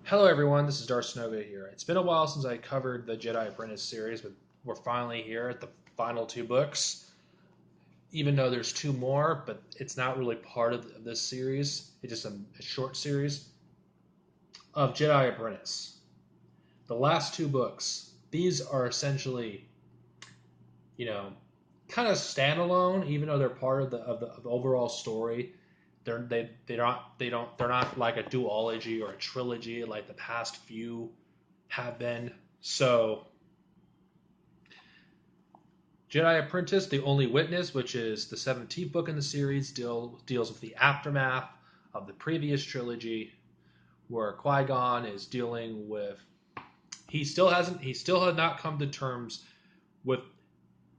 Hello, everyone. This is Darcenova here. It's been a while since I covered the Jedi Apprentice series, but we're finally here at the final two books. Even though there's two more, but it's not really part of this series. It's just a short series of Jedi Apprentice. The last two books. These are essentially, you know, kind of standalone, even though they're part of the overall story. They're not like a duology or a trilogy like the past few have been. So Jedi Apprentice, The Only Witness, which is the 17th book in the series, deals with the aftermath of the previous trilogy, where Qui-Gon is dealing with he still had not come to terms with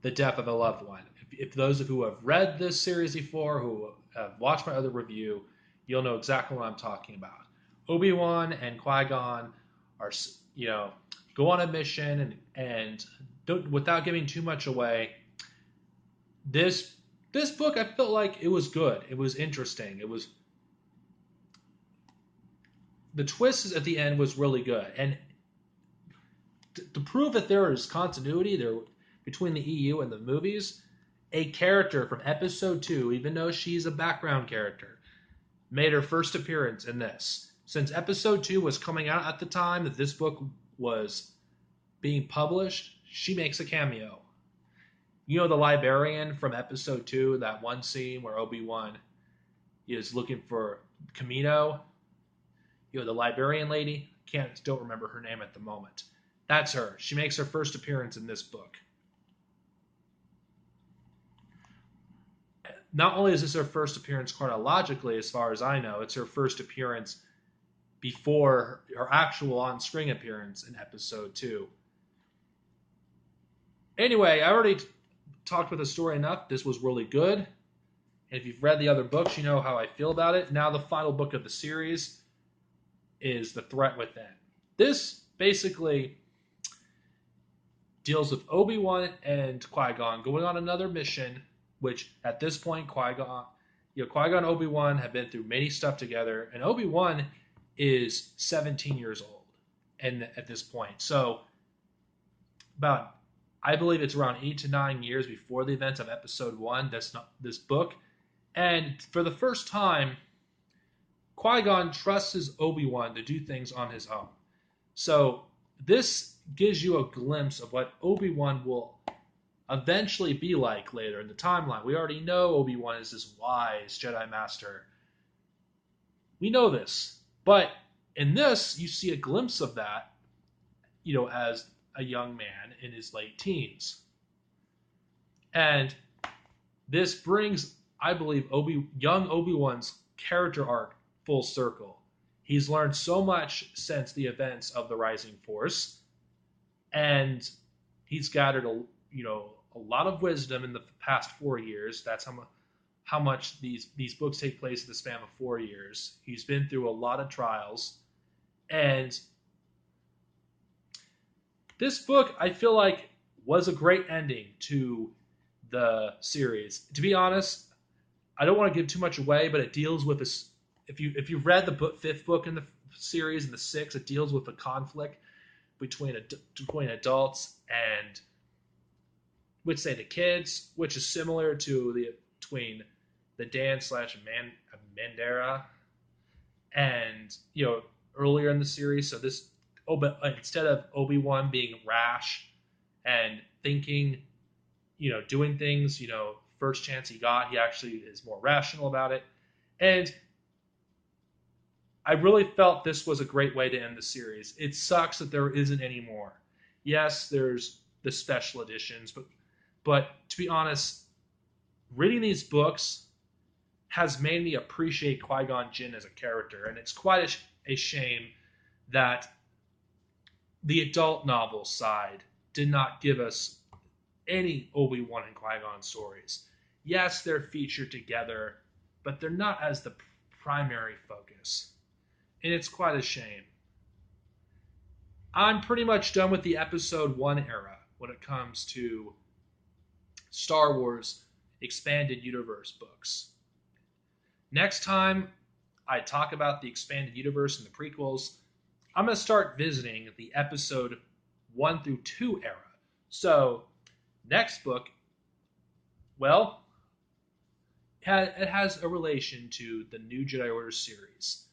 the death of a loved one. If those of you who have read this series before, who have watched my other review, you'll know exactly what I'm talking about. Obi-Wan and Qui-Gon are, go on a mission and without giving too much away, this book I felt like it was good. It was interesting. It was the twists at the end was really good, and to prove that there is continuity there between the EU and the movies, a character from episode 2, even though she's a background character, made her first appearance in this. Since episode 2 was coming out at the time that this book was being published, she makes a cameo. You know the librarian from episode 2, that one scene where Obi-Wan is looking for Kamino? You know, the librarian lady? Don't remember her name at the moment. That's her. She makes her first appearance in this book. Not only is this her first appearance chronologically, as far as I know, it's her first appearance before her actual on-screen appearance in episode 2. Anyway, I already talked about the story enough. This was really good. And if you've read the other books, you know how I feel about it. Now the final book of the series is The Threat Within. This basically deals with Obi-Wan and Qui-Gon going on another mission, which at this point Qui-Gon and Obi-Wan have been through many stuff together, and Obi-Wan is 17 years old and at this point. So I believe it's around 8 to 9 years before the events of episode 1, this book. And for the first time, Qui-Gon trusts his Obi-Wan to do things on his own. So this gives you a glimpse of what Obi-Wan will eventually be like later in the timeline. We already know Obi-Wan is this wise Jedi Master. We know this. But in this, you see a glimpse of that, as a young man in his late teens. And this brings, I believe, young Obi-Wan's character arc full circle. He's learned so much since the events of the Rising Force, and he's gathered a lot of wisdom in the past 4 years. That's how much these books take place in the span of 4 years. He's been through a lot of trials, and this book, I feel like, was a great ending to the series. To be honest, I don't want to give too much away, but it deals with this. If you've read the fifth book in the series and the sixth, it deals with the conflict between adults and, would say, the kids, which is similar to between the Dan / Mandara, and earlier in the series. So this, but instead of Obi-Wan being rash and thinking, doing things, first chance he got, he actually is more rational about it. And I really felt this was a great way to end the series. It sucks that there isn't any more. Yes, there's the special editions, but to be honest, reading these books has made me appreciate Qui-Gon Jinn as a character, and it's quite a shame that the adult novel side did not give us any Obi-Wan and Qui-Gon stories. Yes, they're featured together, but they're not as the primary focus. And it's quite a shame. I'm pretty much done with the episode 1 era when it comes to Star Wars Expanded Universe books. Next time I talk about the Expanded Universe and the prequels, I'm going to start visiting the episode 1 through 2 era. So, next book, well, it has a relation to the new Jedi Order series.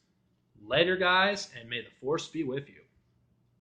Later, guys, and may the Force be with you.